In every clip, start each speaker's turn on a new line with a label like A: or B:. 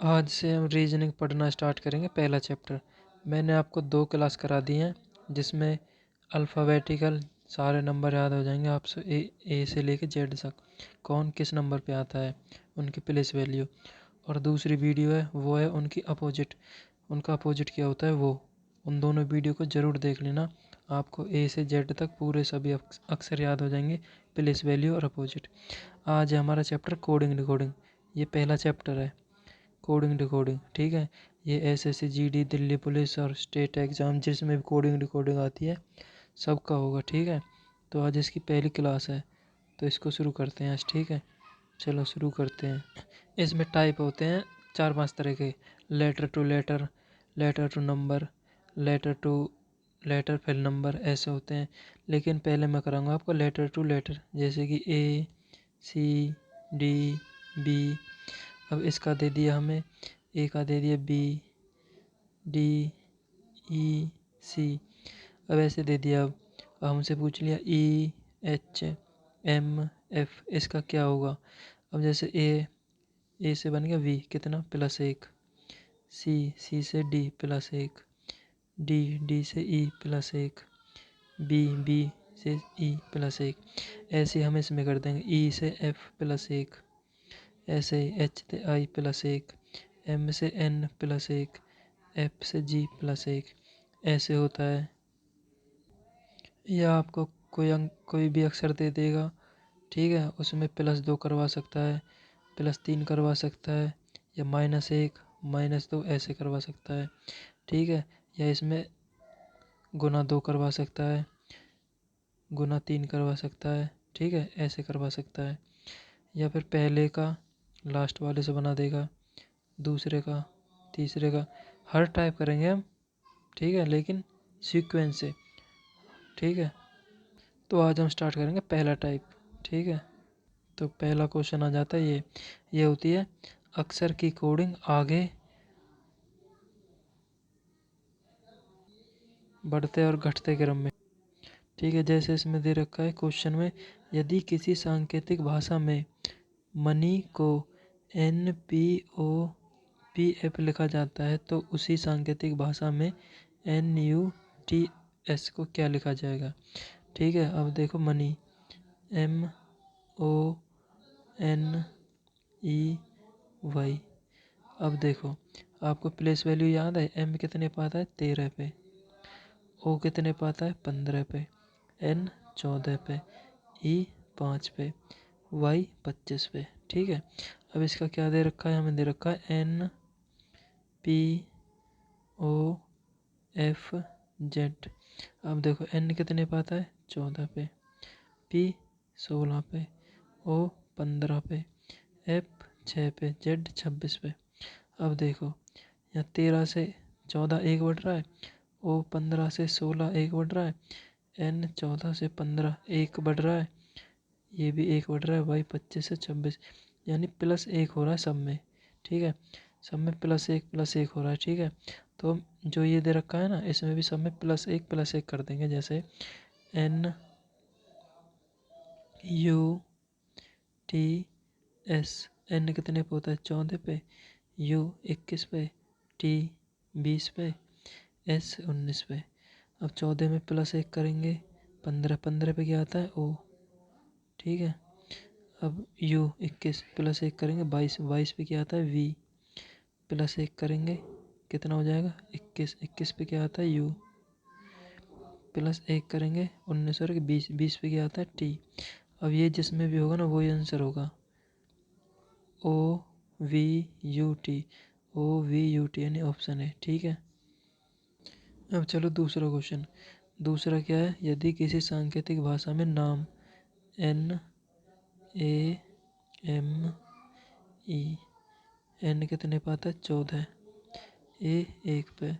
A: आज से हम रीजनिंग पढ़ना स्टार्ट करेंगे। पहला चैप्टर मैंने आपको 2 क्लास करा दी हैं, जिसमें अल्फ़ाबेटिकल सारे नंबर याद हो जाएंगे आपसे ए से लेके जेड तक, कौन किस नंबर पे आता है, उनकी प्लेस वैल्यू। और दूसरी वीडियो है वो है उनकी अपोजिट, उनका अपोजिट क्या होता है वो। उन दोनों वीडियो को ज़रूर देख लेना, आपको ए से जेड तक पूरे सभी अक्षर याद हो जाएंगे, प्लेस वैल्यू और अपोजिट। आज है हमारा चैप्टर कोडिंग डिकोडिंग। ये पहला चैप्टर है, कोडिंग डिकोडिंग। ठीक है, ये एसएससी जीडी दिल्ली पुलिस और स्टेट एग्ज़ाम जिसमें भी कोडिंग डिकोडिंग आती है सबका होगा। ठीक है, तो आज इसकी पहली क्लास है, तो इसको शुरू करते हैं आज। ठीक है, चलो शुरू करते हैं। इसमें टाइप होते हैं 4-5 तरह के, letter to letter, letter to number, letter to letter फिर नंबर, ऐसे होते हैं। लेकिन पहले मैं कराऊंगा आपको लेटर टू लेटर, जैसे कि ए सी डी बी। अब इसका दे दिया हमें, ए का दे दिया बी डी ई सी। अब ऐसे दे दिया। अब हमसे पूछ लिया ई एच एम एफ, इसका क्या होगा। अब जैसे ए से बन गया वी, कितना +1, सी से डी +1, डी से ई +1, बी से ई +1। ऐसे हम इसमें कर देंगे, ई से एफ +1, ऐसे एच से आई +1, एम से एन +1, एफ से जी +1, ऐसे होता है। या आपको कोई भी अक्षर दे देगा, ठीक है, उसमें +2 करवा सकता है, +3 करवा सकता है, या -1 -2 ऐसे करवा सकता है। ठीक है, या इसमें ×2 करवा सकता है, ×3 करवा सकता है। ठीक है, ऐसे करवा सकता है। या फिर पहले का लास्ट वाले से बना देगा, दूसरे का तीसरे का, हर टाइप करेंगे हम। ठीक है, लेकिन सीक्वेंस से। ठीक है, तो आज हम स्टार्ट करेंगे पहला टाइप। ठीक है, तो पहला क्वेश्चन आ जाता है ये होती है अक्षर की कोडिंग आगे बढ़ते और घटते क्रम में। ठीक है, जैसे इसमें दे रखा है क्वेश्चन में, यदि किसी सांकेतिक भाषा में मनी को NPOPF लिखा जाता है तो उसी सांकेतिक भाषा में NUTS को क्या लिखा जाएगा। ठीक है, अब देखो मनी MONEY। अब देखो, आपको प्लेस वैल्यू याद है, M कितने पे आता है 13 पे, O कितने पे आता है 15 पे, N 14 पे, E 5 पे, Y 25 पे। ठीक है, अब इसका क्या दे रखा है, हमें दे रखा है NPOFZ। अब देखो N कितने पे आता है 14 पे, P 16 पे, O 15 पे, F 6 पे, Z 26 पे। अब देखो, यहाँ 13 से 14 1 बढ़ रहा है, O 15 से 16 1 बढ़ रहा है, N 14 से 15 1 बढ़ रहा है, ये भी 1 बढ़ रहा है, Y 25 से 26, यानी +1 हो रहा है सब में। ठीक है, सब में +1 हो रहा है। ठीक है, तो जो ये दे रखा है ना, इसमें भी सब में +1 कर देंगे। जैसे NUTS, N कितने पे होता है 14 पे, U 21 पे, T 20 पे, S 19 पे। अब 14 में +1 करेंगे, 15 पे क्या आता है O। ठीक है, अब U 21 +1 करेंगे 22 पे क्या आता है V, +1 करेंगे कितना हो जाएगा 21 पे क्या आता है U, +1 करेंगे 19 और 20 पे क्या आता है T। अब ये जिसमें भी होगा ना वही आंसर होगा, OVUT यानी ऑप्शन है। ठीक है, अब चलो दूसरा क्वेश्चन। दूसरा क्या है, यदि किसी सांकेतिक भाषा में नाम NAME, N कितने पे आता है 14, A 1 पे,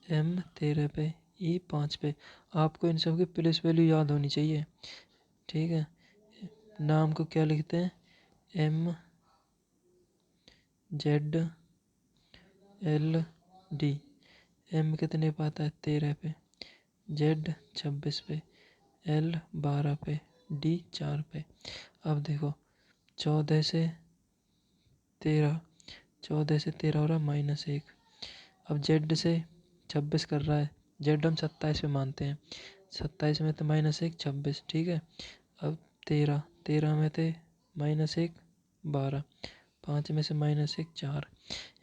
A: M 13 पे, E 5 पे। आपको इन सब की प्लेस वैल्यू याद होनी चाहिए। ठीक है, नाम को क्या लिखते हैं MZLD, M कितने पे आता है 13 पे, Z 26 पे, L 12 पे, D 4 पे। अब देखो 14 से 13, 14 से 13 हो रहा है -1। अब जेड से 26 कर रहा है, जेड हम 27 में मानते हैं, 27 में तो -1 26, ठीक है। अब 13, 13 में थे -1 12, 5 में से -1 4,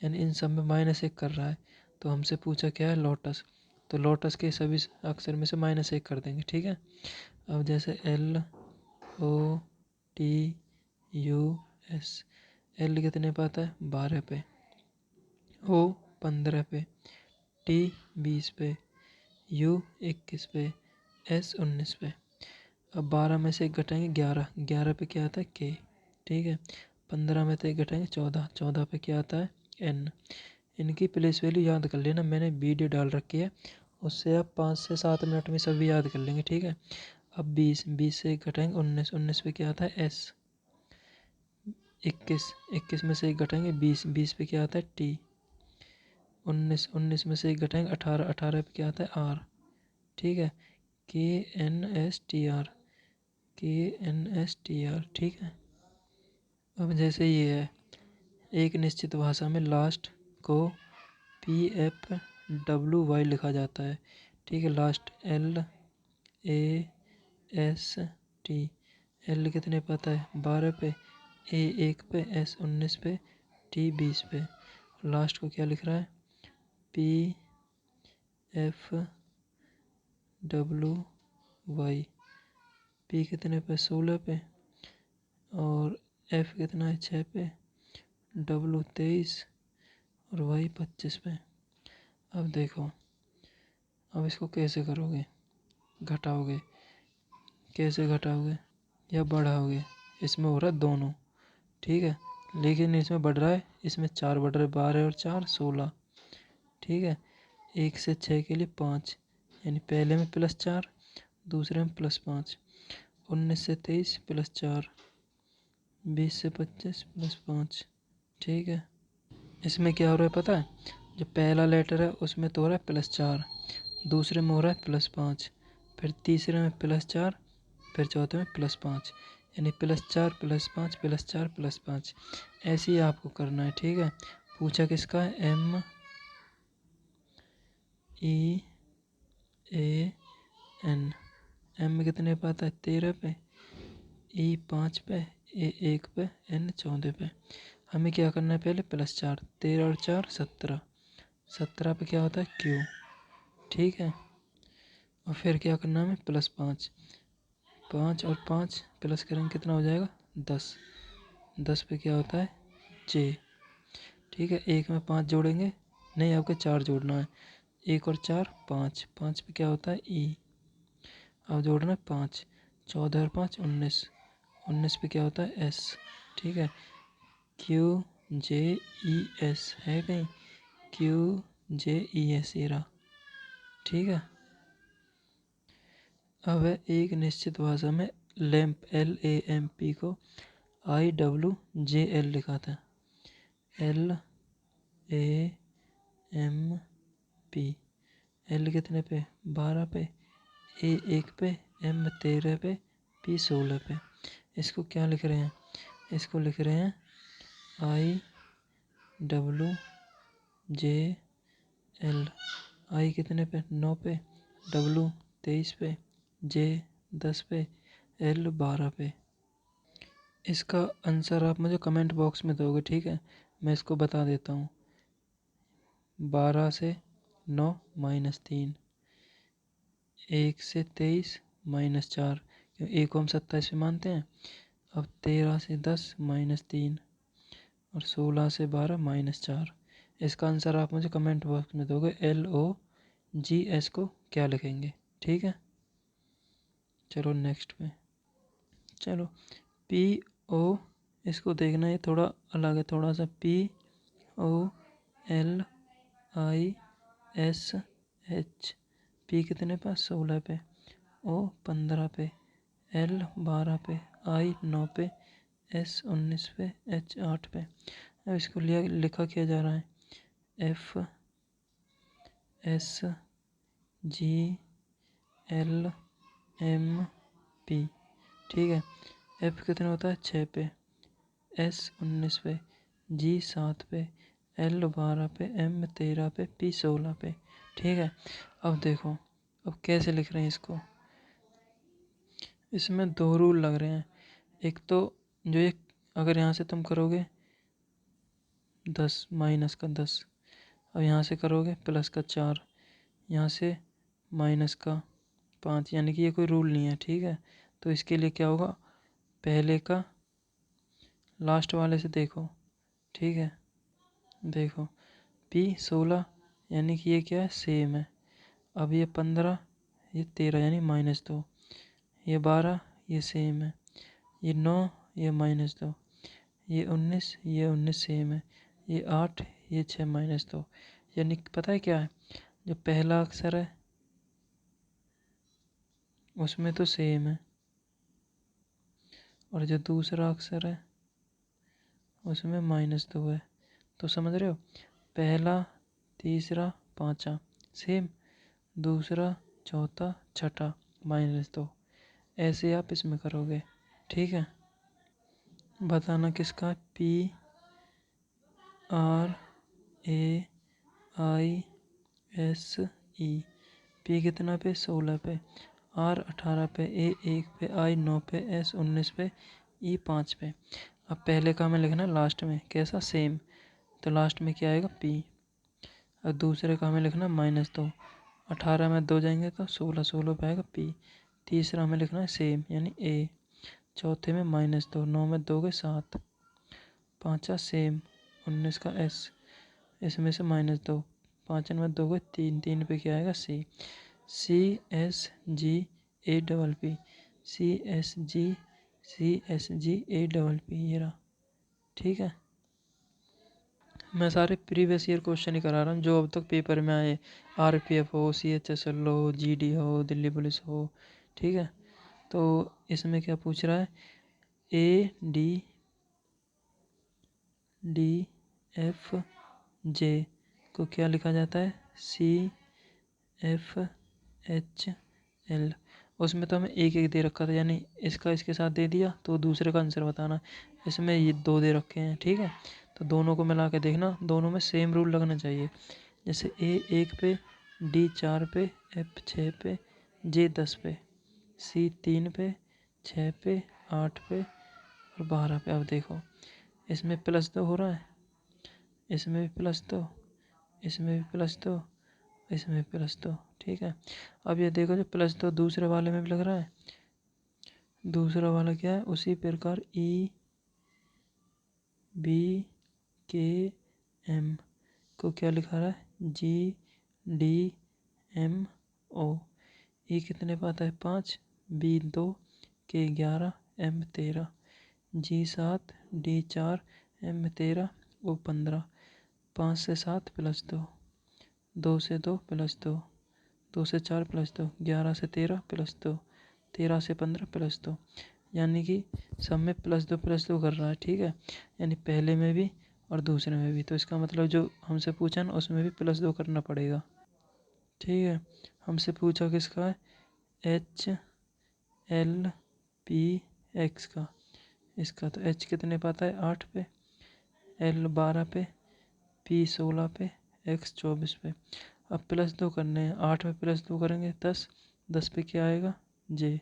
A: यानी इन सब में -1 कर रहा है। तो हमसे पूछा क्या है, लोटस, तो लोटस के सभी अक्षर में से -1 कर देंगे, ठीक है। अब जैसे LOTUS, एल कितने पे आता है 12 पे, O 15 पे, T 20 पे, U 21 पे, S 19 पे। अब 12 में से एक घटाएंगे 11, 11 पे क्या आता है K, ठीक है। 15 में से एक घटाएंगे 14, 14 पे क्या आता है N। इनकी प्लेस वैल्यू याद कर लेना, मैंने वीडियो डाल रखी है, उससे आप 5 से 7 मिनट में सभी याद कर लेंगे, ठीक है। अब 20, 20 से एक घटाएंगे 19, 19 पे क्या आता है S। 21, 21 में से एक घटाएंगे 20, 20 पे क्या आता है T। 19, 19 में से एक घटाएंगे 18, 18 पे क्या आता है R, ठीक है। KNSTR, KNSTR, ठीक है। अब जैसे ये है, एक निश्चित भाषा में लास्ट को PFWY लिखा जाता है, ठीक है। लास्ट LAST, L कितने पे आता है 12 पे, A 1 पे, S 19 पे, T 20 पे। लास्ट को क्या लिख रहा है PFWY, P कितने पे 16 पे, और F कितना है 6 पे, W 23 और Y 25 पे। अब देखो, अब इसको कैसे करोगे, घटाओगे, कैसे घटाओगे या बढ़ाओगे, इसमें हो रहा है दोनों, ठीक है। लेकिन इसमें बढ़ रहा है, इसमें 4 बढ़ रहा है, 12 और 4 16, ठीक है। 1 से 6 के लिए 5, यानी पहले में +4, दूसरे में +5। 19 से 23 +4, 20 से 25 +5, ठीक है। इसमें क्या हो रहा है पता है, जो पहला लेटर है उसमें तो हो रहा है +4, दूसरे में हो रहा है +5, फिर तीसरे में +4, फिर चौथे में +5, यानी +4 +5 +4 +5। ऐसे ही आपको करना है, ठीक है। पूछा किसका है MEAN, M कितने पे आता है 13 पे, E 5 पे, A 1 पे, N 14 पे। हमें क्या करना है, पहले +4, 13 और 4 17, 17 पे क्या होता है Q, ठीक है। और फिर क्या करना है हमें +5, 5 और 5 प्लस करेंगे कितना हो जाएगा 10, 10 पे क्या होता है J, ठीक है। एक में 5 जोड़ेंगे, नहीं आपको 4 जोड़ना है, 1 और 4 5, 5 पे क्या होता है E। अब जोड़ना है 5, 14 और 5 19, 19 पे क्या होता है S, ठीक है। QJES है कहीं, QJES ये रहा, ठीक है। अब है एक निश्चित भाषा में लैम्प LAMP को IWJL लिखा था, LAMP। L कितने पे 12 पे, A 1 पे, M 13 पे, P 16 पे। इसको क्या लिख रहे हैं, इसको लिख रहे हैं IWJL। I कितने पे 9 पे, W 23 पे, J 10 पे, L 12 पे। इसका आंसर आप मुझे कमेंट बॉक्स में दोगे, ठीक है। मैं इसको बता देता हूँ, 12 से 9 -3, 1 से 23 -4, क्यों 1 को हम 27 में मानते हैं। अब 13 से 10 -3 और 16 से 12 -4। इसका आंसर आप मुझे कमेंट बॉक्स में दोगे, LOGS को क्या लिखेंगे, ठीक है। चलो नेक्स्ट पे, चलो PO, इसको देखना है थोड़ा अलग है, थोड़ा सा POLISH। P कितने पे 16 पे, O 15 पे, L 12 पे, I 9 पे, S 19 पे, H 8 पे। अब इसको लिखा किया जा रहा है FSGLMP, ठीक है। F कितने होता है 6 पे, S 19 पे, G 7 पे, L 12 पे, M 13 पे, P 16 पे। ठीक है, अब देखो अब कैसे लिख रहे हैं इसको। इसमें दो रूल लग रहे हैं। एक तो जो एक अगर यहाँ से तुम करोगे 10 माइनस का 10, अब यहाँ से करोगे प्लस का 4, यहाँ से माइनस का 5, यानी कि ये कोई रूल नहीं है। ठीक है, तो इसके लिए क्या होगा, पहले का लास्ट वाले से देखो। ठीक है, देखो P 16 यानी कि ये क्या है, सेम है। अब ये 15, ये 13 यानी -2, ये 12, ये सेम है, ये 9, ये -2, ये 19, ये 19 सेम है, ये 8, ये 6 -2। यानी पता है क्या है, जो पहला अक्षर है उसमें तो सेम है, और जो दूसरा अक्षर है उसमें -2 है। तो समझ रहे हो, पहला, तीसरा, पांचवा सेम, दूसरा, चौथा, छठा -2। ऐसे आप इसमें करोगे। ठीक है, बताना किसका, PRAISE। P कितना पे, 16 पे, R 18 पे, A 1 पे, I 9 पे, S 19 पे, E 5 पे। अब पहले का हमें लिखना है लास्ट में कैसा, सेम, तो लास्ट में क्या आएगा, P। अब दूसरे का हमें लिखना है -2, 18 में 2 जाएंगे तो 16, 16 पे आएगा P। तीसरा हमें लिखना है सेम यानी A। चौथे में -2, 9 में 2 गए 7, पाँचा सेम, 19 का S, इसमें से -2, 5 में 2 गए 3, 3 पे क्या आएगा, CSGAPP, CSGAPP, ये रहा। ठीक है, मैं सारे प्रीवियस ईयर क्वेश्चन ही करा रहा हूँ जो अब तक पेपर में आए, RPF हो, CHSL हो, GD हो, दिल्ली पुलिस हो। ठीक है, तो इसमें क्या पूछ रहा है, ADDFJ को क्या लिखा जाता है, CFHL। उसमें तो हमें एक एक दे रखा था, यानी इसका इसके साथ दे दिया तो दूसरे का आंसर बताना। इसमें ये दो दे रखे हैं। ठीक है, तो दोनों को मिला के देखना, दोनों में सेम रूल लगना चाहिए। जैसे A 1 पे, D 4 पे, F 6 पे, J 10 पे, C 3 पे, 6 पे, 8 पे और 12 पे। अब देखो इसमें +2 हो रहा है, इसमें भी +2, इसमें भी +2, इसमें भी +2। ठीक है, अब ये देखो जो +2 दूसरे वाले में भी लग रहा है, दूसरा वाला क्या है, उसी प्रकार EBKM को क्या लिखा रहा है, GDMO। E कितने पे आता है, 5, B 2, K 11, M 13, G 7, D 4, M 13, O 15। 5 से 7 +2, 2 से 2 +2, 2 से 4 +2, 11 से 13 +2, 13 से 15 +2। यानी कि सब में +2 कर रहा है। ठीक है, यानी पहले में भी और दूसरे में भी, तो इसका मतलब जो हमसे पूछा ना उसमें भी +2 करना पड़ेगा। ठीक है, हमसे पूछा किसका है, HLPX का, इसका तो H कितने पे आता है, 8 पे, L 12 पे, P 16 पे, X 24 पे। अब +2 करने हैं, 8 में +2 करेंगे 10, 10 पे क्या आएगा, J।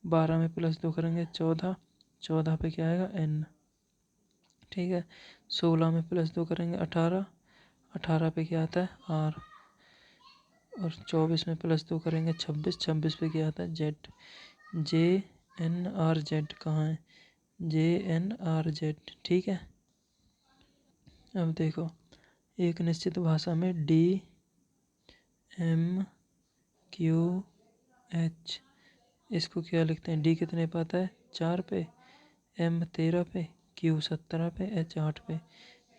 A: 12 में +2 करेंगे 14, 14 पे क्या आएगा, N। ठीक है, 16 में +2 करेंगे 18, 18 पे क्या आता है, R। और 24 में +2 करेंगे 26, 26 पे क्या आता है, Z। JNRZ कहाँ है, JNRZ। ठीक है, अब देखो एक निश्चित भाषा में DMQH, इसको क्या लिखते हैं, D कितने पे आता है, 4 पे, M 13 पे, Q 17 पे, H 8 पे।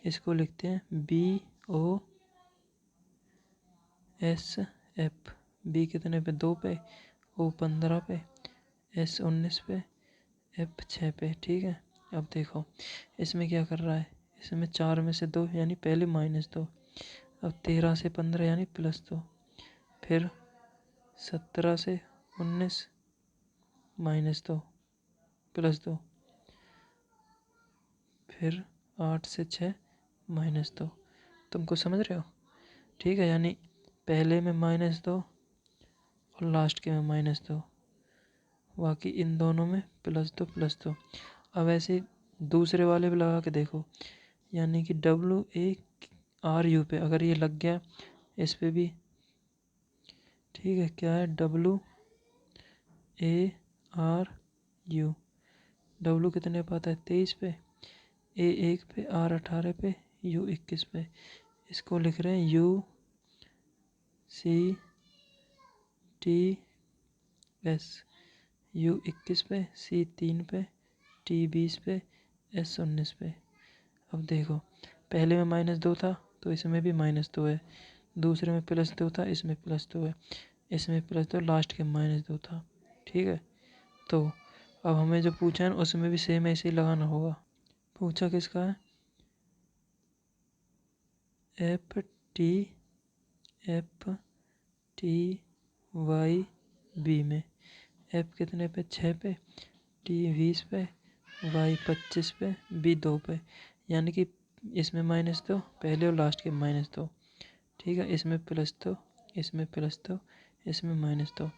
A: इसको लिखते हैं BOSF। B कितने पे, 2 पे, O 15 पे, S 19 पे, F 6 पे। ठीक है, अब देखो इसमें क्या कर रहा है, इसमें 4 में से 2 यानी पहले -2, अब 13 से 15 यानी +2, फिर 17 से 19 -2 +2, फिर 8 से 6 -2। तुमको समझ रहे हो? ठीक है, यानी पहले में -2 और लास्ट के में -2, बाकी इन दोनों में +2। अब ऐसे दूसरे वाले पे लगा के देखो, यानी कि WARU पे अगर ये लग गया, इस पे भी ठीक है। क्या है? WARU। W कितने पे आता है? 23 पे, A1 पे, R 18 पे, U 21 पे। इसको लिख रहे हैं UCTS। U 21 पे, C 3 पे, T 20 पे, S 19 पे। अब देखो, पहले में -2 था तो इसमें भी -2 है, दूसरे में +2 था, इसमें +2 है, इसमें +2, लास्ट के -2 था। ठीक है, तो अब हमें जो पूछा है उसमें भी सेम ऐसे ही लगाना होगा। पूछा किसका है? FTYB में F कितने पे? 6 पे, T 20 पे, Y 25 पे, B 2 पे। यानी कि इसमें -2, पहले और लास्ट के -2। ठीक है, इसमें +2, इसमें +2, इसमें -2।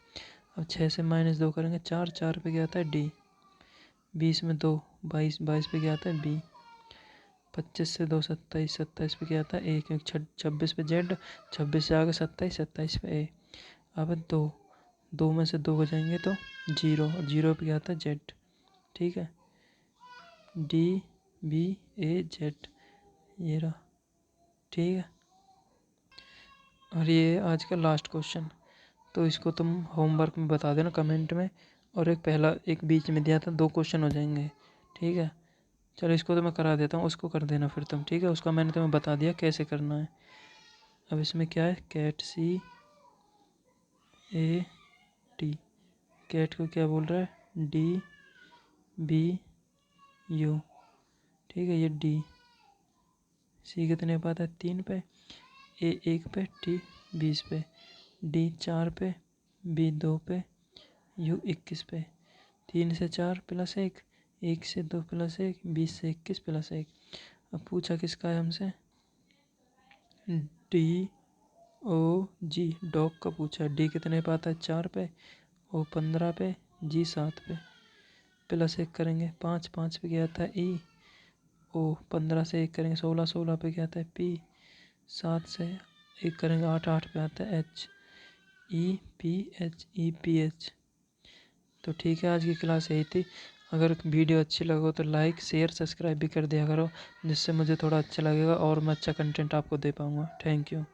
A: अब 6 से -2 करेंगे 4, 4 पे क्या आता है? D। 20 में 2, 22, 22 पे क्या आता है? B। 25 से 2 27, 27 पे क्या आता है? 1, 26 पे Z, 26 से आगे 27, 27 पे A। अब 2, 2 में से 2 बजाएंगे तो 0, और 0 पे क्या आता है? Z। ठीक है, DBAZ, ये रहा। ठीक है, और ये आज का लास्ट क्वेश्चन। तो इसको तुम होमवर्क में बता देना कमेंट में, और एक बीच में दिया था, 2 क्वेश्चन हो जाएंगे। ठीक है, चलो इसको तो मैं करा देता हूँ, उसको कर देना फिर तुम। ठीक है, उसका मैंने तुम्हें बता दिया कैसे करना है। अब इसमें क्या है? CAT कैट को क्या बोल रहा है? DBU। ठीक है, ये D। C कितने पे आता है? 3 पे, A 1 पे, T 20 पे, D 4 पे, B 2 पे, U 21 पे। 3 से 4 +1, 1 से 2 +1, 20 से 21 +1। अब पूछा किसका है हमसे? DOG, डॉग का पूछा है। D कितने पे आता है? 4 पे, O 15 पे, G 7 पे। +1 करेंगे 5, 5 पे क्या आता है? E। O 15 से 1 करेंगे 16, 16 पे क्या आता है? P। 7 से 1 करेंगे 8, 8 पे आता है H। EPH। तो ठीक है, आज की क्लास यही थी। अगर वीडियो अच्छी लगे तो लाइक, शेयर, सब्सक्राइब भी कर दिया करो, जिससे मुझे थोड़ा अच्छा लगेगा और मैं अच्छा कंटेंट आपको दे पाऊँगा। Thank you.